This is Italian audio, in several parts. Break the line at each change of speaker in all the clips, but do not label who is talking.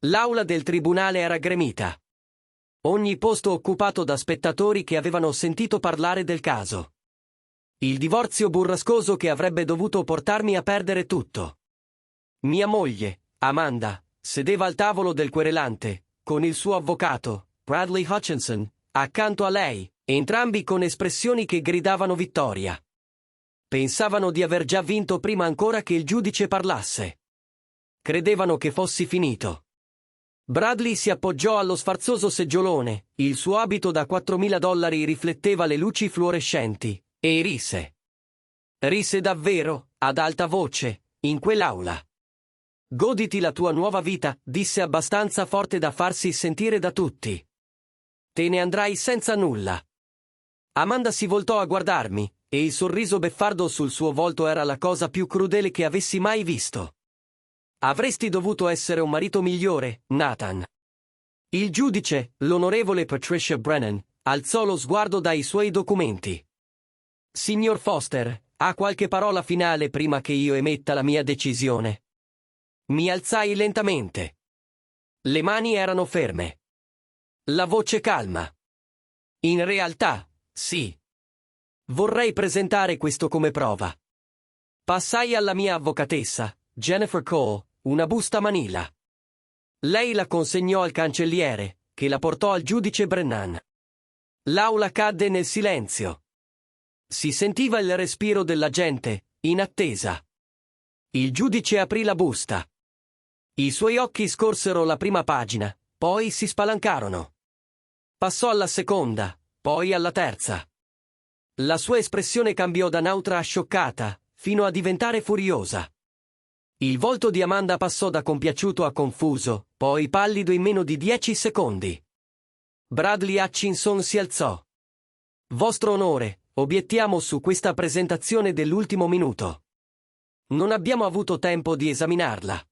L'aula del tribunale era gremita. Ogni posto occupato da spettatori che avevano sentito parlare del caso. Il divorzio burrascoso che avrebbe dovuto portarmi a perdere tutto. Mia moglie, Amanda, sedeva al tavolo del querelante, con il suo avvocato, Bradley Hutchinson, accanto a lei, entrambi con espressioni che gridavano vittoria. Pensavano di aver già vinto prima ancora che il giudice parlasse. Credevano che fossi finito. Bradley si appoggiò allo sfarzoso seggiolone, il suo abito da $4.000 rifletteva le luci fluorescenti, e rise. Rise davvero, ad alta voce, in quell'aula. Goditi la tua nuova vita, disse abbastanza forte da farsi sentire da tutti. Te ne andrai senza nulla. Amanda si voltò a guardarmi, e il sorriso beffardo sul suo volto era la cosa più crudele che avessi mai visto. Avresti dovuto essere un marito migliore, Nathan. Il giudice, l'onorevole Patricia Brennan, alzò lo sguardo dai suoi documenti. Signor Foster, ha qualche parola finale prima che io emetta la mia decisione? Mi alzai lentamente. Le mani erano ferme. La voce calma. In realtà, sì. Vorrei presentare questo come prova. Passai alla mia avvocatessa, Jennifer Cole, una busta manila. Lei la consegnò al cancelliere, che la portò al giudice Brennan. L'aula cadde nel silenzio. Si sentiva il respiro della gente, in attesa. Il giudice aprì la busta. I suoi occhi scorsero la prima pagina, poi si spalancarono. Passò alla seconda, poi alla terza. La sua espressione cambiò da neutra a scioccata, fino a diventare furiosa. Il volto di Amanda passò da compiaciuto a confuso, poi pallido in meno di 10 secondi. Bradley Hutchinson si alzò. Vostro onore, obiettiamo su questa presentazione dell'ultimo minuto. Non abbiamo avuto tempo di esaminarla.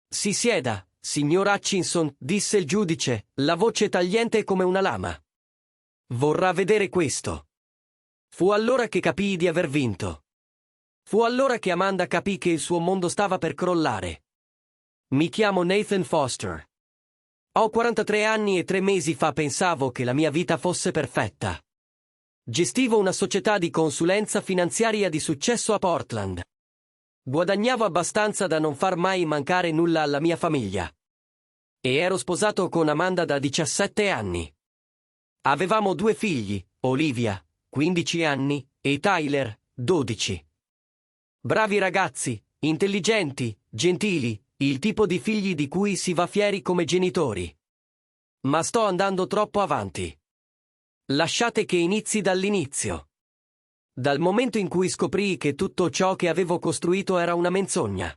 Si sieda, signor Hutchinson, disse il giudice, la voce tagliente come una lama. Vorrà vedere questo. Fu allora che capii di aver vinto. Fu allora che Amanda capì che il suo mondo stava per crollare. Mi chiamo Nathan Foster. Ho 43 anni e 3 mesi fa pensavo che la mia vita fosse perfetta. Gestivo una società di consulenza finanziaria di successo a Portland. Guadagnavo abbastanza da non far mai mancare nulla alla mia famiglia. E ero sposato con Amanda da 17 anni. Avevamo 2 figli, Olivia, 15 anni, e Tyler, 12. Bravi ragazzi, intelligenti, gentili, il tipo di figli di cui si va fieri come genitori. Ma sto andando troppo avanti. Lasciate che inizi dall'inizio. Dal momento in cui scoprii che tutto ciò che avevo costruito era una menzogna.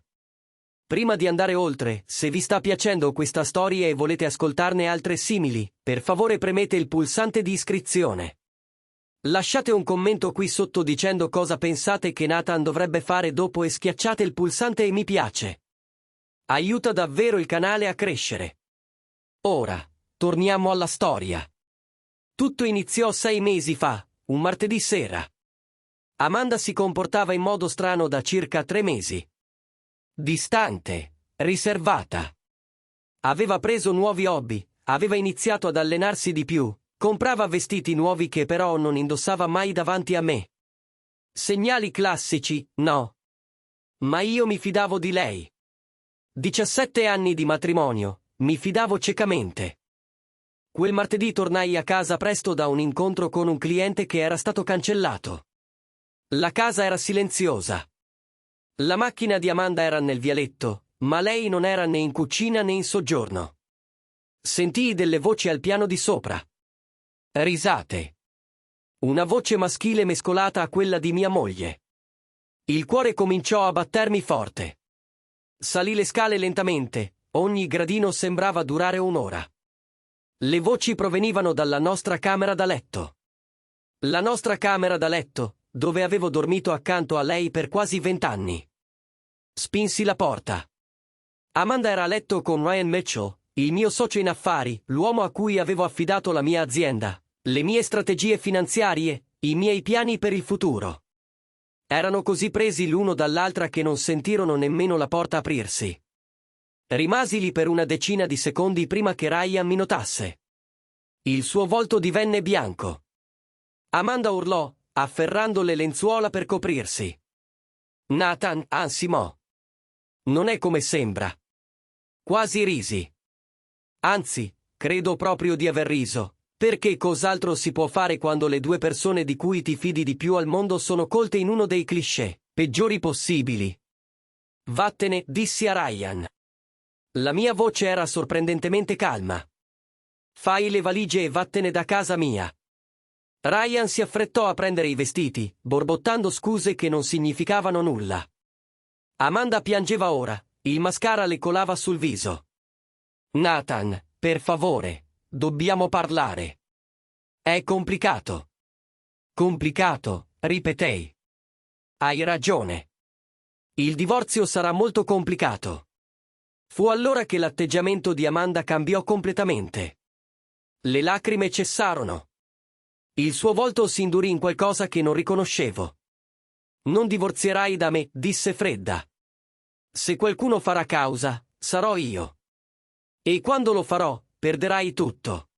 Prima di andare oltre, se vi sta piacendo questa storia e volete ascoltarne altre simili, per favore premete il pulsante di iscrizione. Lasciate un commento qui sotto dicendo cosa pensate che Nathan dovrebbe fare dopo e schiacciate il pulsante e mi piace. Aiuta davvero il canale a crescere. Ora, torniamo alla storia. Tutto iniziò 6 mesi fa, un martedì sera. Amanda si comportava in modo strano da circa 3 mesi. Distante, riservata. Aveva preso nuovi hobby, aveva iniziato ad allenarsi di più, comprava vestiti nuovi che però non indossava mai davanti a me. Segnali classici, no. Ma io mi fidavo di lei. 17 anni di matrimonio, mi fidavo ciecamente. Quel martedì tornai a casa presto da un incontro con un cliente che era stato cancellato. La casa era silenziosa. La macchina di Amanda era nel vialetto, ma lei non era né in cucina né in soggiorno. Sentii delle voci al piano di sopra. Risate. Una voce maschile mescolata a quella di mia moglie. Il cuore cominciò a battermi forte. Salì le scale lentamente, ogni gradino sembrava durare un'ora. Le voci provenivano dalla nostra camera da letto. La nostra camera da letto, dove avevo dormito accanto a lei per quasi 20 anni. Spinsi la porta. Amanda era a letto con Ryan Mitchell, il mio socio in affari, l'uomo a cui avevo affidato la mia azienda, le mie strategie finanziarie, i miei piani per il futuro. Erano così presi l'uno dall'altra che non sentirono nemmeno la porta aprirsi. Rimasi lì per una decina di secondi prima che Ryan mi notasse. Il suo volto divenne bianco. Amanda urlò, afferrando le lenzuola per coprirsi. Nathan ansimò. Non è come sembra. Quasi risi. Anzi, credo proprio di aver riso, perché cos'altro si può fare quando le due persone di cui ti fidi di più al mondo sono colte in uno dei cliché peggiori possibili? Vattene, dissi a Ryan. La mia voce era sorprendentemente calma. Fai le valigie e vattene da casa mia. Ryan si affrettò a prendere i vestiti, borbottando scuse che non significavano nulla. Amanda piangeva ora, il mascara le colava sul viso. Nathan, per favore, dobbiamo parlare. È complicato. Complicato, ripetei. Hai ragione. Il divorzio sarà molto complicato. Fu allora che l'atteggiamento di Amanda cambiò completamente. Le lacrime cessarono. Il suo volto si indurì in qualcosa che non riconoscevo. Non divorzierai da me, disse fredda. Se qualcuno farà causa, sarò io. E quando lo farò, perderai tutto.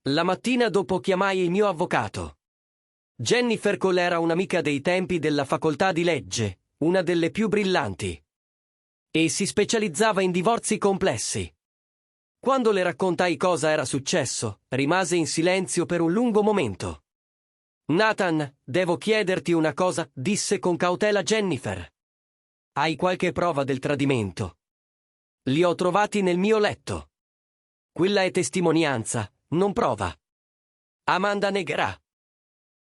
La mattina dopo chiamai il mio avvocato. Jennifer Cole era un'amica dei tempi della facoltà di legge, una delle più brillanti. E si specializzava in divorzi complessi. Quando le raccontai cosa era successo, rimase in silenzio per un lungo momento. Nathan, devo chiederti una cosa, disse con cautela Jennifer. Hai qualche prova del tradimento? Li ho trovati nel mio letto. Quella è testimonianza, non prova. Amanda negherà.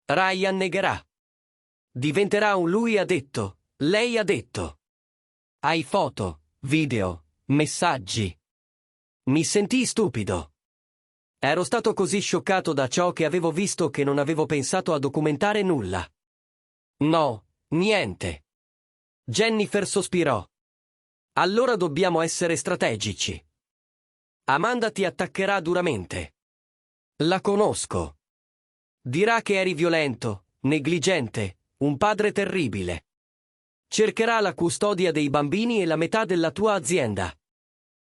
Ryan negherà. Diventerà un lui ha detto, lei ha detto. Hai foto, video, messaggi. Mi sentii stupido. Ero stato così scioccato da ciò che avevo visto che non avevo pensato a documentare nulla. No, niente. Jennifer sospirò. Allora dobbiamo essere strategici. Amanda ti attaccherà duramente. La conosco. Dirà che eri violento, negligente, un padre terribile. Cercherà la custodia dei bambini e la metà della tua azienda.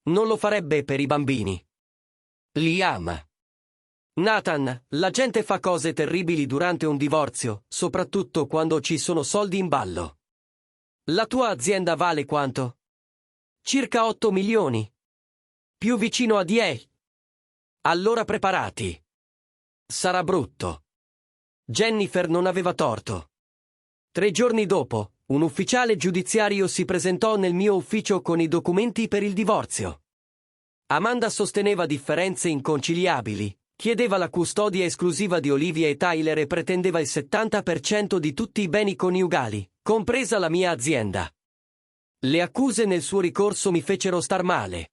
Non lo farebbe per i bambini. Li ama. Nathan, la gente fa cose terribili durante un divorzio, soprattutto quando ci sono soldi in ballo. La tua azienda vale quanto? Circa 8 milioni. Più vicino a 10. Allora preparati. Sarà brutto. Jennifer non aveva torto. 3 giorni dopo, un ufficiale giudiziario si presentò nel mio ufficio con i documenti per il divorzio. Amanda sosteneva differenze inconciliabili, chiedeva la custodia esclusiva di Olivia e Tyler e pretendeva il 70% di tutti i beni coniugali, compresa la mia azienda. Le accuse nel suo ricorso mi fecero star male.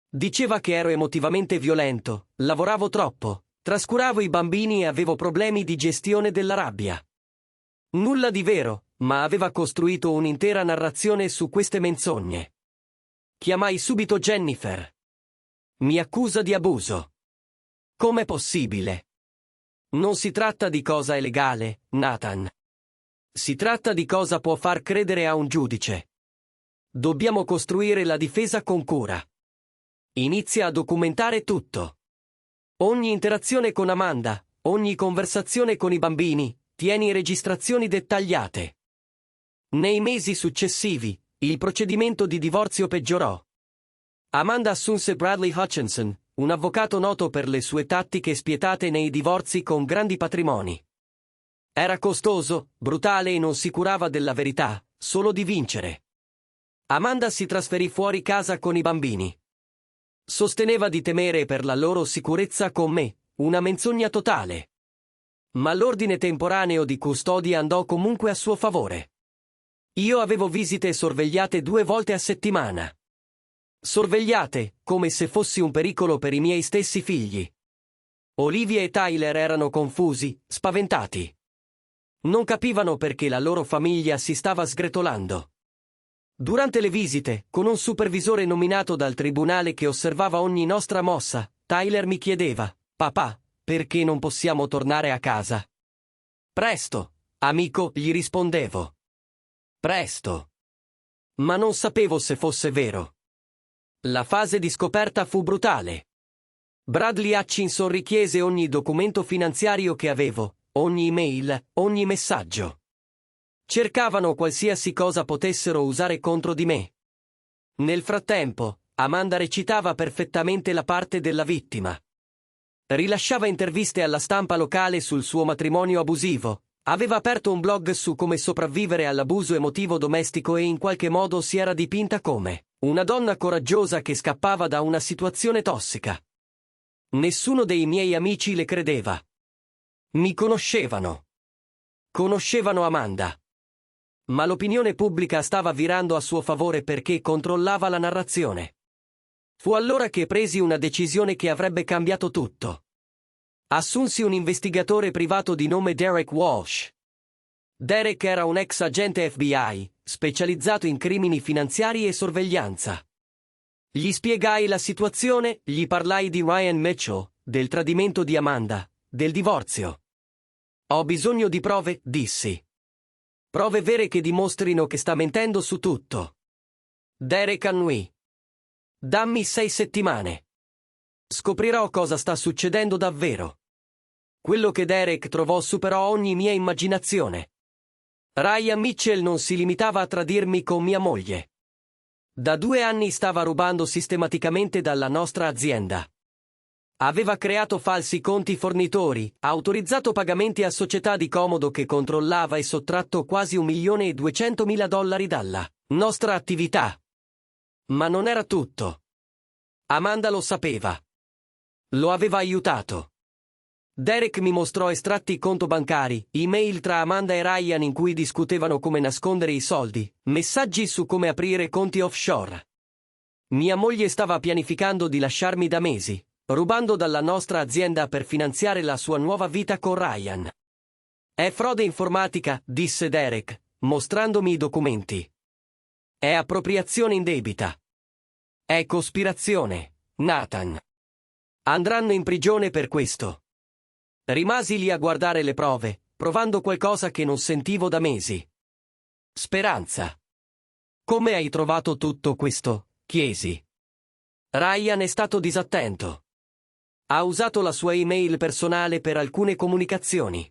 Diceva che ero emotivamente violento, lavoravo troppo, trascuravo i bambini e avevo problemi di gestione della rabbia. Nulla di vero, ma aveva costruito un'intera narrazione su queste menzogne. Chiamai subito Jennifer. Mi accusa di abuso. Com'è possibile? Non si tratta di cosa è legale, Nathan. Si tratta di cosa può far credere a un giudice. Dobbiamo costruire la difesa con cura. Inizia a documentare tutto. Ogni interazione con Amanda, ogni conversazione con i bambini, tieni registrazioni dettagliate. Nei mesi successivi, il procedimento di divorzio peggiorò. Amanda assunse Bradley Hutchinson, un avvocato noto per le sue tattiche spietate nei divorzi con grandi patrimoni. Era costoso, brutale e non si curava della verità, solo di vincere. Amanda si trasferì fuori casa con i bambini. Sosteneva di temere per la loro sicurezza con me, una menzogna totale. Ma l'ordine temporaneo di custodia andò comunque a suo favore. Io avevo visite sorvegliate 2 volte a settimana. Sorvegliate, come se fossi un pericolo per i miei stessi figli. Olivia e Tyler erano confusi, spaventati. Non capivano perché la loro famiglia si stava sgretolando. Durante le visite, con un supervisore nominato dal tribunale che osservava ogni nostra mossa, Tyler mi chiedeva: «Papà, perché non possiamo tornare a casa?» «Presto, amico», gli rispondevo. Presto. Ma non sapevo se fosse vero. La fase di scoperta fu brutale. Bradley Hutchinson richiese ogni documento finanziario che avevo, ogni email, ogni messaggio. Cercavano qualsiasi cosa potessero usare contro di me. Nel frattempo, Amanda recitava perfettamente la parte della vittima. Rilasciava interviste alla stampa locale sul suo matrimonio abusivo, aveva aperto un blog su come sopravvivere all'abuso emotivo domestico e in qualche modo si era dipinta come una donna coraggiosa che scappava da una situazione tossica. Nessuno dei miei amici le credeva. Mi conoscevano. Conoscevano Amanda. Ma l'opinione pubblica stava virando a suo favore perché controllava la narrazione. Fu allora che presi una decisione che avrebbe cambiato tutto. Assunsi un investigatore privato di nome Derek Walsh. Derek era un ex agente FBI, specializzato in crimini finanziari e sorveglianza. Gli spiegai la situazione, gli parlai di Ryan Mitchell, del tradimento di Amanda, del divorzio. Ho bisogno di prove, dissi. Prove vere che dimostrino che sta mentendo su tutto. Derek annuì. Dammi 6 settimane. Scoprirò cosa sta succedendo davvero. Quello che Derek trovò superò ogni mia immaginazione. Ryan Mitchell non si limitava a tradirmi con mia moglie. Da 2 anni stava rubando sistematicamente dalla nostra azienda. Aveva creato falsi conti fornitori, autorizzato pagamenti a società di comodo che controllava e sottratto quasi $1.200.000 dalla nostra attività. Ma non era tutto. Amanda lo sapeva. Lo aveva aiutato. Derek mi mostrò estratti conto bancari, email tra Amanda e Ryan in cui discutevano come nascondere i soldi, messaggi su come aprire conti offshore. Mia moglie stava pianificando di lasciarmi da mesi, rubando dalla nostra azienda per finanziare la sua nuova vita con Ryan. È frode informatica, disse Derek, mostrandomi i documenti. È appropriazione indebita. È cospirazione, Nathan. Andranno in prigione per questo. Rimasi lì a guardare le prove, provando qualcosa che non sentivo da mesi. Speranza. Come hai trovato tutto questo? Chiesi. Ryan è stato disattento. Ha usato la sua email personale per alcune comunicazioni.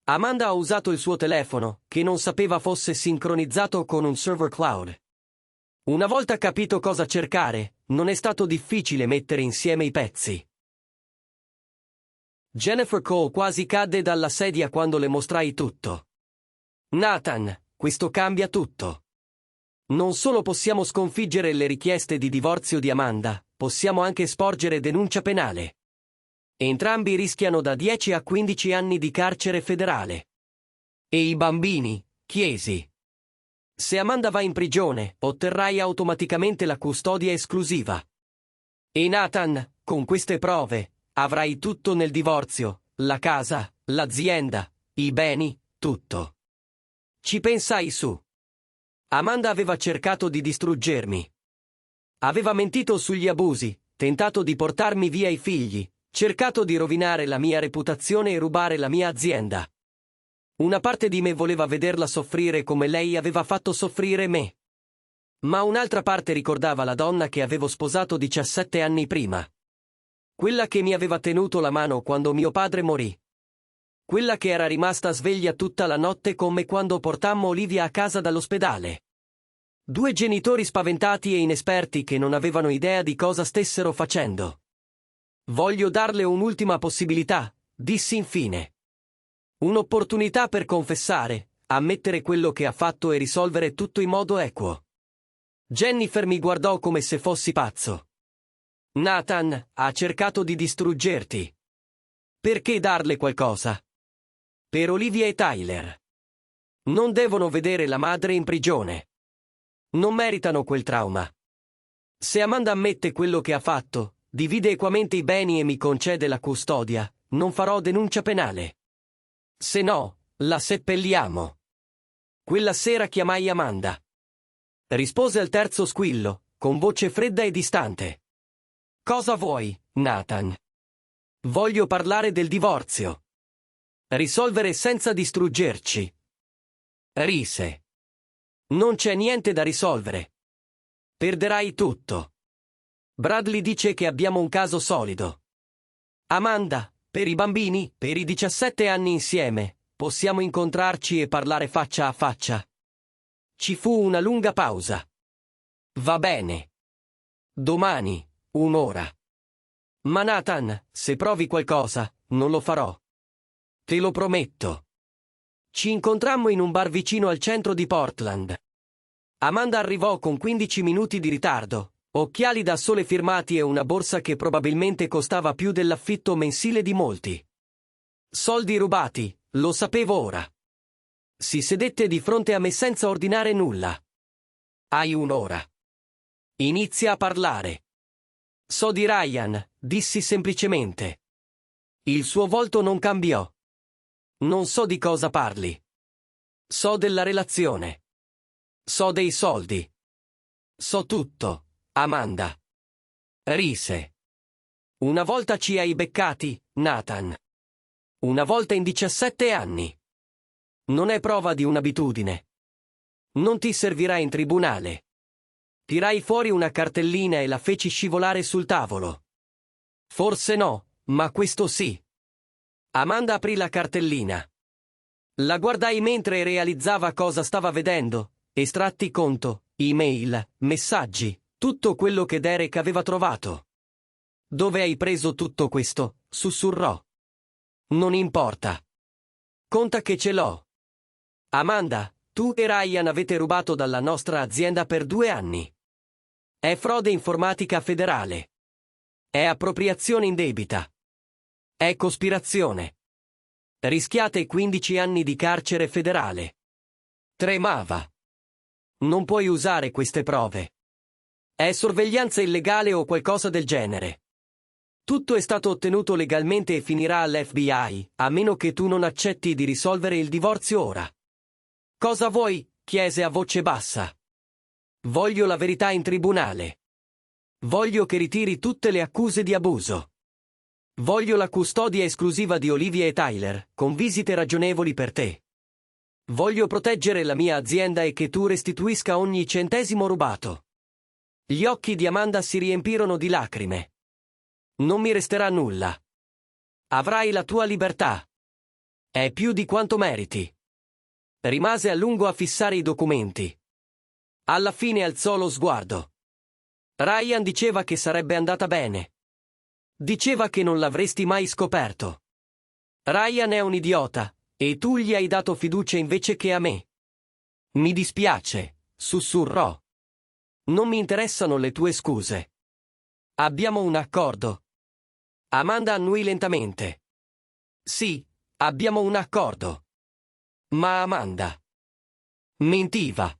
Amanda ha usato il suo telefono, che non sapeva fosse sincronizzato con un server cloud. Una volta capito cosa cercare, non è stato difficile mettere insieme i pezzi. Jennifer Cole quasi cadde dalla sedia quando le mostrai tutto. Nathan, questo cambia tutto. Non solo possiamo sconfiggere le richieste di divorzio di Amanda, possiamo anche sporgere denuncia penale. Entrambi rischiano da 10 a 15 anni di carcere federale. E i bambini? Chiesi. Se Amanda va in prigione, otterrai automaticamente la custodia esclusiva. E Nathan, con queste prove, avrai tutto nel divorzio, la casa, l'azienda, i beni, tutto. Ci pensai su. Amanda aveva cercato di distruggermi. Aveva mentito sugli abusi, tentato di portarmi via i figli, cercato di rovinare la mia reputazione e rubare la mia azienda. Una parte di me voleva vederla soffrire come lei aveva fatto soffrire me. Ma un'altra parte ricordava la donna che avevo sposato 17 anni prima. Quella che mi aveva tenuto la mano quando mio padre morì. Quella che era rimasta sveglia tutta la notte con me quando portammo Olivia a casa dall'ospedale. 2 genitori spaventati e inesperti che non avevano idea di cosa stessero facendo. Voglio darle un'ultima possibilità, dissi infine. Un'opportunità per confessare, ammettere quello che ha fatto e risolvere tutto in modo equo. Jennifer mi guardò come se fossi pazzo. Nathan ha cercato di distruggerti. Perché darle qualcosa? Per Olivia e Tyler. Non devono vedere la madre in prigione. Non meritano quel trauma. Se Amanda ammette quello che ha fatto, divide equamente i beni e mi concede la custodia, non farò denuncia penale. Se no, la seppelliamo. Quella sera chiamai Amanda. Rispose al terzo squillo, con voce fredda e distante. Cosa vuoi, Nathan? Voglio parlare del divorzio. Risolvere senza distruggerci. Rise. Non c'è niente da risolvere. Perderai tutto. Bradley dice che abbiamo un caso solido. Amanda, per i bambini, per i 17 anni insieme, possiamo incontrarci e parlare faccia a faccia. Ci fu una lunga pausa. Va bene. Domani, un'ora. Ma Nathan, se provi qualcosa, non lo farò. Te lo prometto. Ci incontrammo in un bar vicino al centro di Portland. Amanda arrivò con 15 minuti di ritardo, occhiali da sole firmati e una borsa che probabilmente costava più dell'affitto mensile di molti. Soldi rubati, lo sapevo ora. Si sedette di fronte a me senza ordinare nulla. Hai un'ora. Inizia a parlare. So di Ryan, dissi semplicemente. Il suo volto non cambiò. Non so di cosa parli. So della relazione. So dei soldi. So tutto, Amanda. Rise. Una volta ci hai beccati, Nathan. Una volta in 17 anni. Non è prova di un'abitudine. Non ti servirà in tribunale. Tirai fuori una cartellina e la feci scivolare sul tavolo. Forse no, ma questo sì. Amanda aprì la cartellina. La guardai mentre realizzava cosa stava vedendo. Estratti conto, email, messaggi, tutto quello che Derek aveva trovato. Dove hai preso tutto questo? Sussurrò. Non importa. Conta che ce l'ho. Amanda, tu e Ryan avete rubato dalla nostra azienda per 2 anni. È frode informatica federale. È appropriazione indebita. È cospirazione. Rischiate 15 anni di carcere federale. Tremava. Non puoi usare queste prove. È sorveglianza illegale o qualcosa del genere. Tutto è stato ottenuto legalmente e finirà all'FBI, a meno che tu non accetti di risolvere il divorzio ora. Cosa vuoi? Chiese a voce bassa. Voglio la verità in tribunale. Voglio che ritiri tutte le accuse di abuso. Voglio la custodia esclusiva di Olivia e Tyler, con visite ragionevoli per te. Voglio proteggere la mia azienda e che tu restituisca ogni centesimo rubato. Gli occhi di Amanda si riempirono di lacrime. Non mi resterà nulla. Avrai la tua libertà. È più di quanto meriti. Rimase a lungo a fissare i documenti. Alla fine alzò lo sguardo. Ryan diceva che sarebbe andata bene. Diceva che non l'avresti mai scoperto. Ryan è un idiota, e tu gli hai dato fiducia invece che a me. Mi dispiace, sussurrò. Non mi interessano le tue scuse. Abbiamo un accordo. Amanda annuì lentamente. Sì, abbiamo un accordo. Ma Amanda mentiva.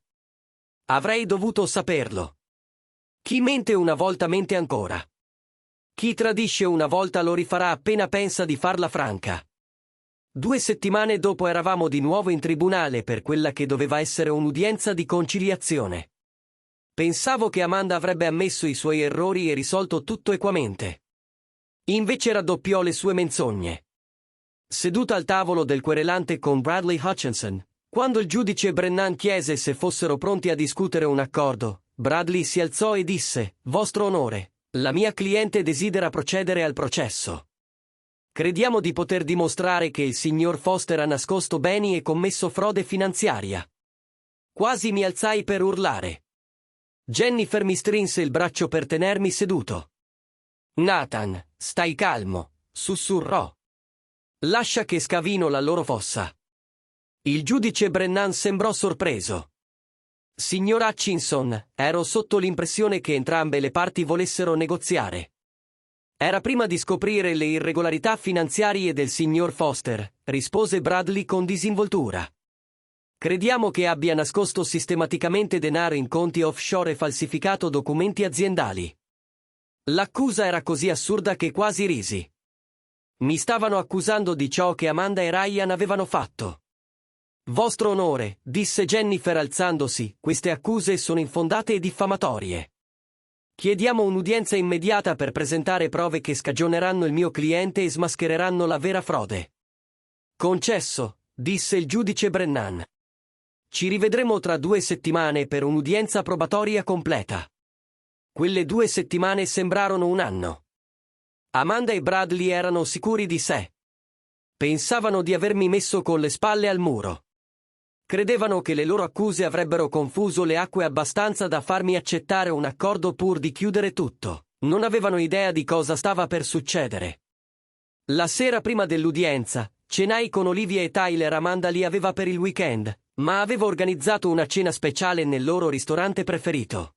Avrei dovuto saperlo. Chi mente una volta mente ancora. Chi tradisce una volta lo rifarà appena pensa di farla franca. 2 settimane dopo eravamo di nuovo in tribunale per quella che doveva essere un'udienza di conciliazione. Pensavo che Amanda avrebbe ammesso i suoi errori e risolto tutto equamente. Invece raddoppiò le sue menzogne. Seduta al tavolo del querelante con Bradley Hutchinson, quando il giudice Brennan chiese se fossero pronti a discutere un accordo, Bradley si alzò e disse: Vostro onore, la mia cliente desidera procedere al processo. Crediamo di poter dimostrare che il signor Foster ha nascosto beni e commesso frode finanziaria. Quasi mi alzai per urlare. Jennifer mi strinse il braccio per tenermi seduto. Nathan, stai calmo, sussurrò. Lascia che scavino la loro fossa. Il giudice Brennan sembrò sorpreso. Signor Hutchinson, ero sotto l'impressione che entrambe le parti volessero negoziare. Era prima di scoprire le irregolarità finanziarie del signor Foster, rispose Bradley con disinvoltura. Crediamo che abbia nascosto sistematicamente denaro in conti offshore e falsificato documenti aziendali. L'accusa era così assurda che quasi risi. Mi stavano accusando di ciò che Amanda e Ryan avevano fatto. Vostro onore, disse Jennifer alzandosi, queste accuse sono infondate e diffamatorie. Chiediamo un'udienza immediata per presentare prove che scagioneranno il mio cliente e smaschereranno la vera frode. Concesso, disse il giudice Brennan. Ci rivedremo tra 2 settimane per un'udienza probatoria completa. Quelle 2 settimane sembrarono un anno. Amanda e Bradley erano sicuri di sé. Pensavano di avermi messo con le spalle al muro. Credevano che le loro accuse avrebbero confuso le acque abbastanza da farmi accettare un accordo pur di chiudere tutto. Non avevano idea di cosa stava per succedere. La sera prima dell'udienza, cenai con Olivia e Tyler. Amanda li aveva per il weekend, ma avevo organizzato una cena speciale nel loro ristorante preferito.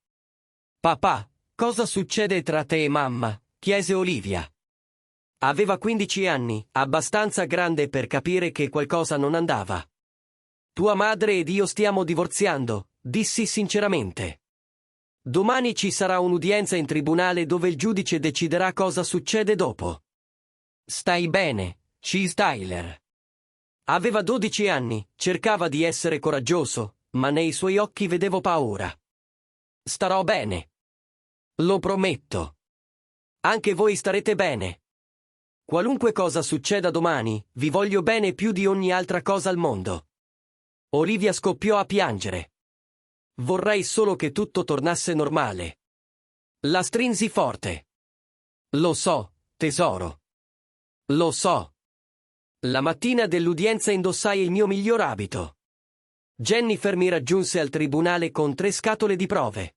«Papà, cosa succede tra te e mamma?» chiese Olivia. Aveva 15 anni, abbastanza grande per capire che qualcosa non andava. «Tua madre ed io stiamo divorziando», dissi sinceramente. «Domani ci sarà un'udienza in tribunale dove il giudice deciderà cosa succede dopo». «Stai bene, Cheese Tyler?» Aveva 12 anni, cercava di essere coraggioso, ma nei suoi occhi vedevo paura. «Starò bene. Lo prometto. Anche voi starete bene. Qualunque cosa succeda domani, vi voglio bene più di ogni altra cosa al mondo». Olivia scoppiò a piangere. «Vorrei solo che tutto tornasse normale». La strinsi forte. «Lo so, tesoro. Lo so». La mattina dell'udienza indossai il mio miglior abito. Jennifer mi raggiunse al tribunale con 3 scatole di prove.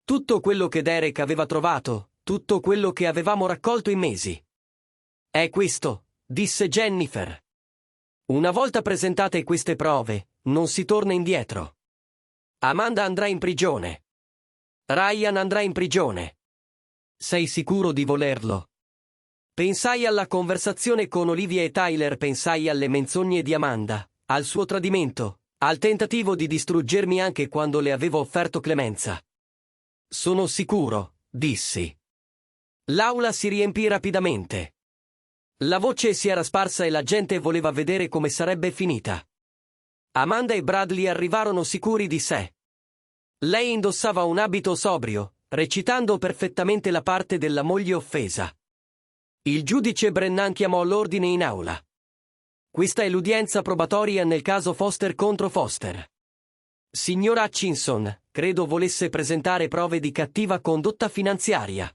Tutto quello che Derek aveva trovato, tutto quello che avevamo raccolto in mesi. «È questo», disse Jennifer. «Una volta presentate queste prove, non si torna indietro. Amanda andrà in prigione. Ryan andrà in prigione. Sei sicuro di volerlo?» Pensai alla conversazione con Olivia e Tyler, pensai alle menzogne di Amanda, al suo tradimento, al tentativo di distruggermi anche quando le avevo offerto clemenza. «Sono sicuro», dissi. L'aula si riempì rapidamente. La voce si era sparsa e la gente voleva vedere come sarebbe finita. Amanda e Bradley arrivarono sicuri di sé. Lei indossava un abito sobrio, recitando perfettamente la parte della moglie offesa. Il giudice Brennan chiamò l'ordine in aula. «Questa è l'udienza probatoria nel caso Foster contro Foster. Signor Hutchinson, credo volesse presentare prove di cattiva condotta finanziaria».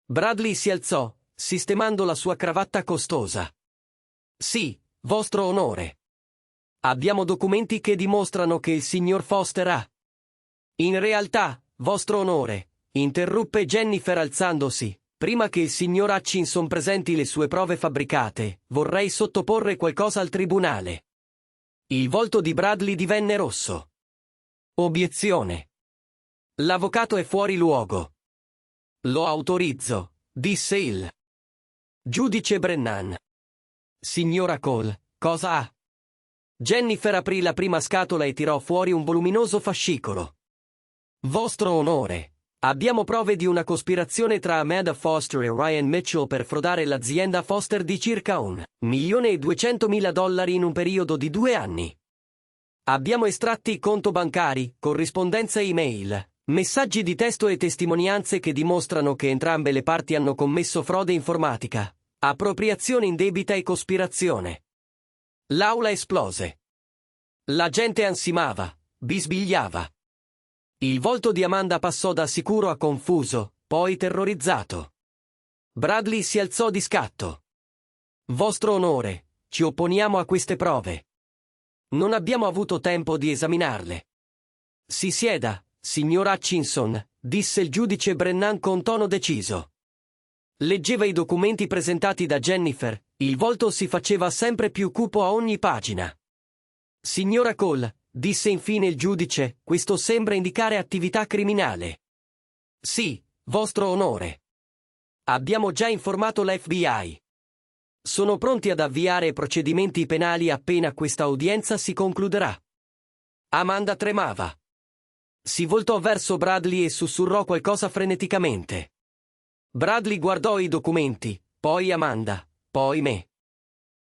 Bradley si alzò, sistemando la sua cravatta costosa. «Sì, vostro onore. Abbiamo documenti che dimostrano che il signor Foster ha». «In realtà, vostro onore», interruppe Jennifer alzandosi, «prima che il signor Hutchinson presenti le sue prove fabbricate, vorrei sottoporre qualcosa al tribunale». Il volto di Bradley divenne rosso. «Obiezione. L'avvocato è fuori luogo». «Lo autorizzo», disse il giudice Brennan. «Signora Cole, cosa ha?» Jennifer aprì la prima scatola e tirò fuori un voluminoso fascicolo. «Vostro onore, abbiamo prove di una cospirazione tra Amanda Foster e Ryan Mitchell per frodare l'azienda Foster di circa $1.200.000 in un periodo di 2 anni. Abbiamo estratti conto bancari, corrispondenza email, messaggi di testo e testimonianze che dimostrano che entrambe le parti hanno commesso frode informatica, appropriazione indebita e cospirazione». L'aula esplose. La gente ansimava, bisbigliava. Il volto di Amanda passò da sicuro a confuso, poi terrorizzato. Bradley si alzò di scatto. «Vostro onore, ci opponiamo a queste prove. Non abbiamo avuto tempo di esaminarle». «Si sieda, signor Hutchinson», disse il giudice Brennan con tono deciso. Leggeva i documenti presentati da Jennifer, il volto si faceva sempre più cupo a ogni pagina. «Signora Cole», disse infine il giudice, «questo sembra indicare attività criminale». «Sì, vostro onore. Abbiamo già informato la FBI. Sono pronti ad avviare procedimenti penali appena questa udienza si concluderà». Amanda tremava. Si voltò verso Bradley e sussurrò qualcosa freneticamente. Bradley guardò i documenti, poi Amanda, poi me.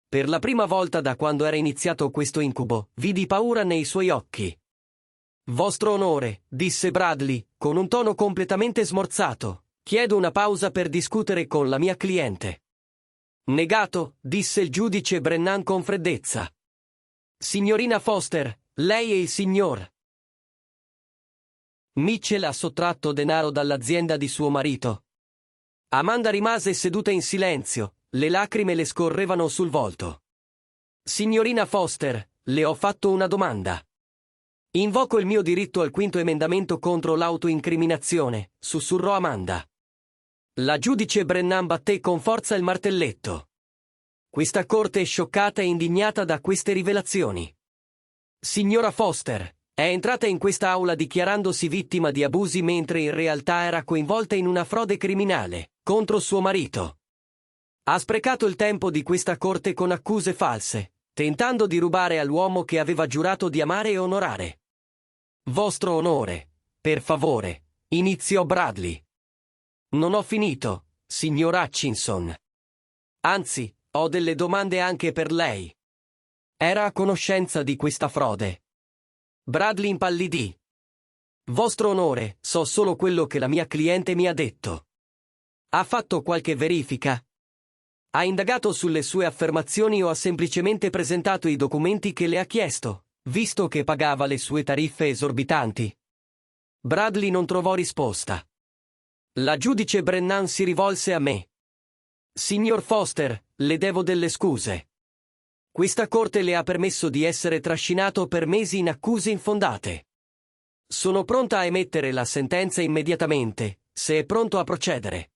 Per la prima volta da quando era iniziato questo incubo, vidi paura nei suoi occhi. «Vostro onore», disse Bradley, con un tono completamente smorzato, «chiedo una pausa per discutere con la mia cliente». «Negato», disse il giudice Brennan con freddezza. «Signorina Foster, lei e il signor Mitchell ha sottratto denaro dall'azienda di suo marito. Amanda rimase seduta in silenzio, le lacrime le scorrevano sul volto. Signorina Foster, le ho fatto una domanda. Invoco il mio diritto al quinto emendamento contro l'autoincriminazione, sussurrò Amanda. La giudice Brennan batté con forza il martelletto. Questa corte è scioccata e indignata da queste rivelazioni. Signora Foster, è entrata in questa aula dichiarandosi vittima di abusi mentre in realtà era coinvolta in una frode criminale contro suo marito. Ha sprecato il tempo di questa corte con accuse false, tentando di rubare all'uomo che aveva giurato di amare e onorare. Vostro onore, per favore, iniziò Bradley. Non ho finito, signor Hutchinson. Anzi, ho delle domande anche per lei. Era a conoscenza di questa frode? Bradley impallidì. Vostro onore, so solo quello che la mia cliente mi ha detto. Ha fatto qualche verifica? Ha indagato sulle sue affermazioni o ha semplicemente presentato i documenti che le ha chiesto, visto che pagava le sue tariffe esorbitanti? Bradley non trovò risposta. La giudice Brennan si rivolse a me. Signor Foster, le devo delle scuse. Questa corte le ha permesso di essere trascinato per mesi in accuse infondate. Sono pronta a emettere la sentenza immediatamente, se è pronto a procedere.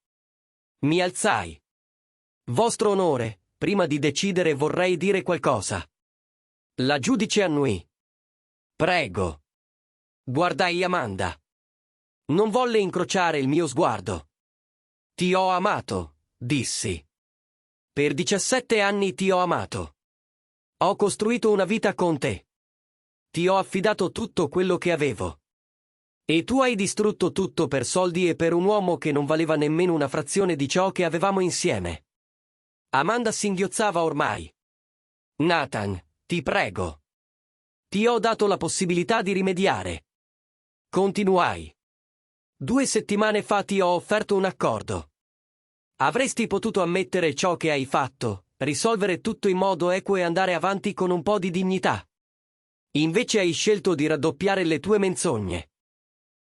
Mi alzai. Vostro onore, prima di decidere vorrei dire qualcosa. La giudice annuì. Prego. Guardai Amanda. Non volle incrociare il mio sguardo. Ti ho amato, dissi. Per 17 anni ti ho amato. Ho costruito una vita con te. Ti ho affidato tutto quello che avevo. E tu hai distrutto tutto per soldi e per un uomo che non valeva nemmeno una frazione di ciò che avevamo insieme. Amanda singhiozzava ormai. Nathan, ti prego. Ti ho dato la possibilità di rimediare. Continuai. 2 settimane fa ti ho offerto un accordo. Avresti potuto ammettere ciò che hai fatto, risolvere tutto in modo equo e andare avanti con un po' di dignità. Invece hai scelto di raddoppiare le tue menzogne.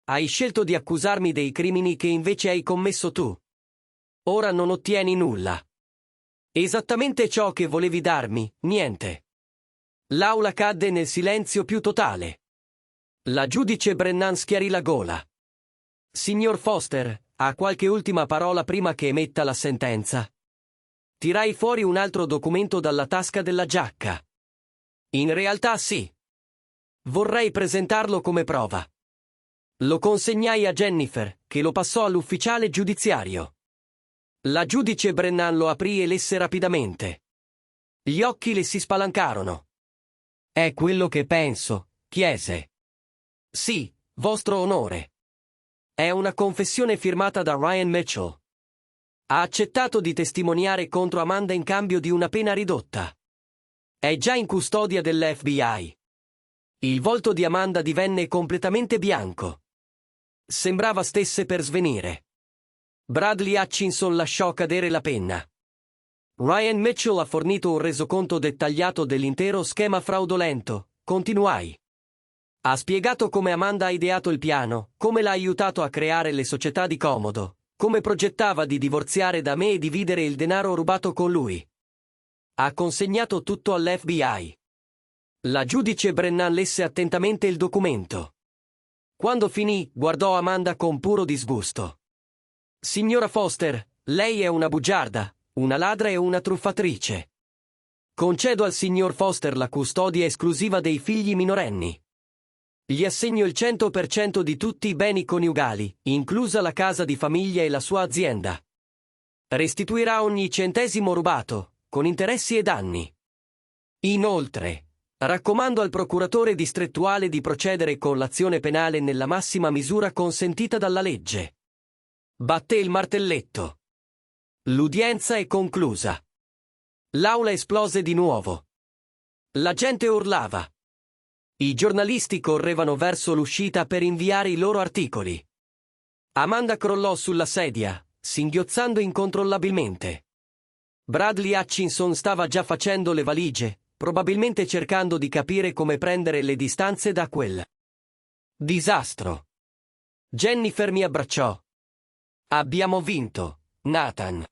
Hai scelto di accusarmi dei crimini che invece hai commesso tu. Ora non ottieni nulla. Esattamente ciò che volevi darmi, niente. L'aula cadde nel silenzio più totale. La giudice Brennan schiarì la gola. Signor Foster, ha qualche ultima parola prima che emetta la sentenza? Tirai fuori un altro documento dalla tasca della giacca. In realtà sì. Vorrei presentarlo come prova. Lo consegnai a Jennifer, che lo passò all'ufficiale giudiziario. La giudice Brennan lo aprì e lesse rapidamente. Gli occhi le si spalancarono. È quello che penso, chiese. Sì, vostro onore. È una confessione firmata da Ryan Mitchell. Ha accettato di testimoniare contro Amanda in cambio di una pena ridotta. È già in custodia dell'FBI. Il volto di Amanda divenne completamente bianco. Sembrava stesse per svenire. Bradley Hutchinson lasciò cadere la penna. Ryan Mitchell ha fornito un resoconto dettagliato dell'intero schema fraudolento, continuai. Ha spiegato come Amanda ha ideato il piano, come l'ha aiutato a creare le società di comodo, come progettava di divorziare da me e dividere il denaro rubato con lui. Ha consegnato tutto all'FBI. La giudice Brennan lesse attentamente il documento. Quando finì, guardò Amanda con puro disgusto. Signora Foster, lei è una bugiarda, una ladra e una truffatrice. Concedo al signor Foster la custodia esclusiva dei figli minorenni. Gli assegno il 100% di tutti i beni coniugali, inclusa la casa di famiglia e la sua azienda. Restituirà ogni centesimo rubato, con interessi e danni. Inoltre, raccomando al procuratore distrettuale di procedere con l'azione penale nella massima misura consentita dalla legge. Batté il martelletto. L'udienza è conclusa. L'aula esplose di nuovo. La gente urlava. I giornalisti correvano verso l'uscita per inviare i loro articoli. Amanda crollò sulla sedia, singhiozzando incontrollabilmente. Bradley Hutchinson stava già facendo le valigie, probabilmente cercando di capire come prendere le distanze da quel disastro. Jennifer mi abbracciò. Abbiamo vinto, Nathan.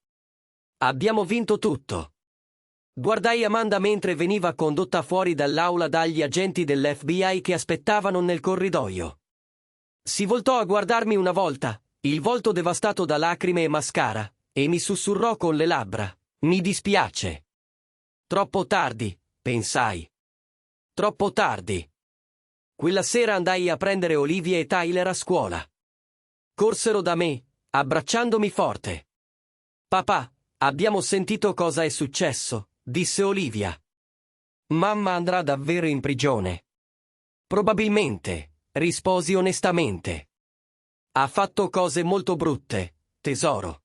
Abbiamo vinto tutto. Guardai Amanda mentre veniva condotta fuori dall'aula dagli agenti dell'FBI che aspettavano nel corridoio. Si voltò a guardarmi una volta, il volto devastato da lacrime e mascara, e mi sussurrò con le labbra: mi dispiace. Troppo tardi, pensai. Troppo tardi. Quella sera andai a prendere Olivia e Tyler a scuola. Corsero da me, abbracciandomi forte. Papà, abbiamo sentito cosa è successo, disse Olivia. Mamma andrà davvero in prigione. Probabilmente, risposi onestamente. Ha fatto cose molto brutte, tesoro.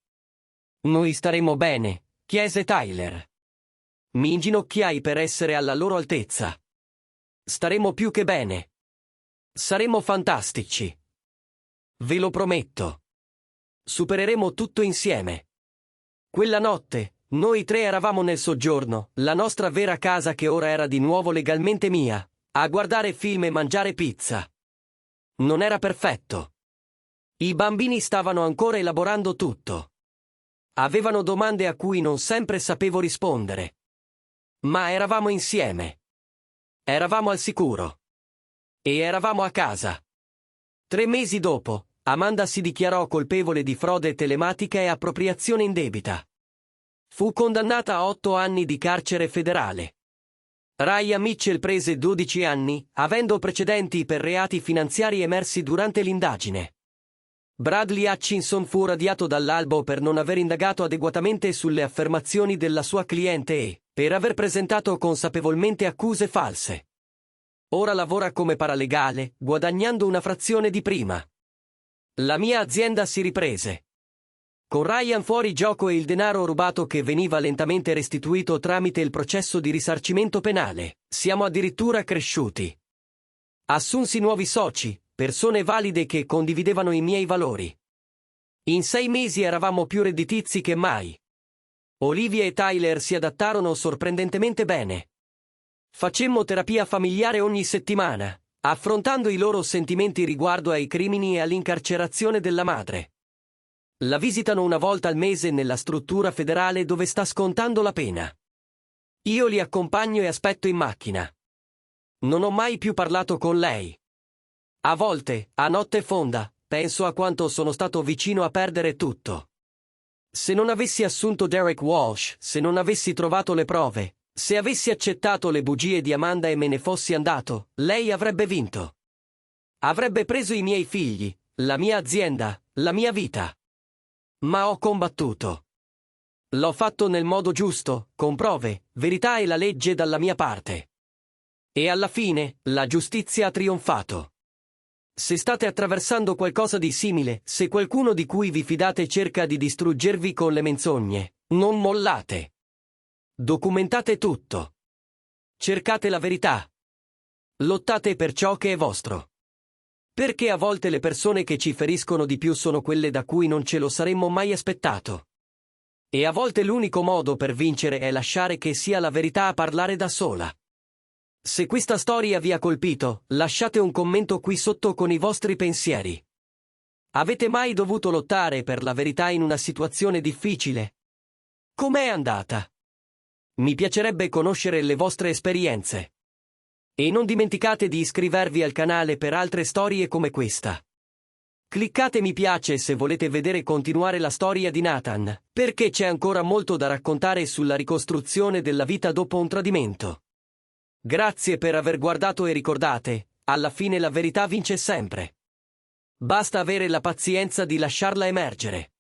Noi staremo bene, chiese Tyler. Mi inginocchiai per essere alla loro altezza. Staremo più che bene. Saremo fantastici. Ve lo prometto. Supereremo tutto insieme. Quella notte, noi tre eravamo nel soggiorno, la nostra vera casa che ora era di nuovo legalmente mia, a guardare film e mangiare pizza. Non era perfetto. I bambini stavano ancora elaborando tutto. Avevano domande a cui non sempre sapevo rispondere. Ma eravamo insieme. Eravamo al sicuro. E eravamo a casa. 3 mesi dopo, Amanda si dichiarò colpevole di frode telematica e appropriazione indebita. Fu condannata a 8 anni di carcere federale. Ryan Mitchell prese 12 anni, avendo precedenti per reati finanziari emersi durante l'indagine. Bradley Hutchinson fu radiato dall'albo per non aver indagato adeguatamente sulle affermazioni della sua cliente e per aver presentato consapevolmente accuse false. Ora lavora come paralegale, guadagnando una frazione di prima. La mia azienda si riprese. Con Ryan fuori gioco e il denaro rubato che veniva lentamente restituito tramite il processo di risarcimento penale, siamo addirittura cresciuti. Assunsi nuovi soci, persone valide che condividevano i miei valori. In 6 mesi eravamo più redditizi che mai. Olivia e Tyler si adattarono sorprendentemente bene. Facemmo terapia familiare ogni settimana, affrontando i loro sentimenti riguardo ai crimini e all'incarcerazione della madre. La visitano una volta al mese nella struttura federale dove sta scontando la pena. Io li accompagno e aspetto in macchina. Non ho mai più parlato con lei. A volte, a notte fonda, penso a quanto sono stato vicino a perdere tutto. Se non avessi assunto Derek Walsh, se non avessi trovato le prove, se avessi accettato le bugie di Amanda e me ne fossi andato, lei avrebbe vinto. Avrebbe preso i miei figli, la mia azienda, la mia vita. Ma ho combattuto. L'ho fatto nel modo giusto, con prove, verità e la legge dalla mia parte. E alla fine, la giustizia ha trionfato. Se state attraversando qualcosa di simile, se qualcuno di cui vi fidate cerca di distruggervi con le menzogne, non mollate. Documentate tutto. Cercate la verità. Lottate per ciò che è vostro. Perché a volte le persone che ci feriscono di più sono quelle da cui non ce lo saremmo mai aspettato. E a volte l'unico modo per vincere è lasciare che sia la verità a parlare da sola. Se questa storia vi ha colpito, lasciate un commento qui sotto con i vostri pensieri. Avete mai dovuto lottare per la verità in una situazione difficile? Com'è andata? Mi piacerebbe conoscere le vostre esperienze. E non dimenticate di iscrivervi al canale per altre storie come questa. Cliccate mi piace se volete vedere continuare la storia di Nathan, perché c'è ancora molto da raccontare sulla ricostruzione della vita dopo un tradimento. Grazie per aver guardato e ricordate, alla fine la verità vince sempre. Basta avere la pazienza di lasciarla emergere.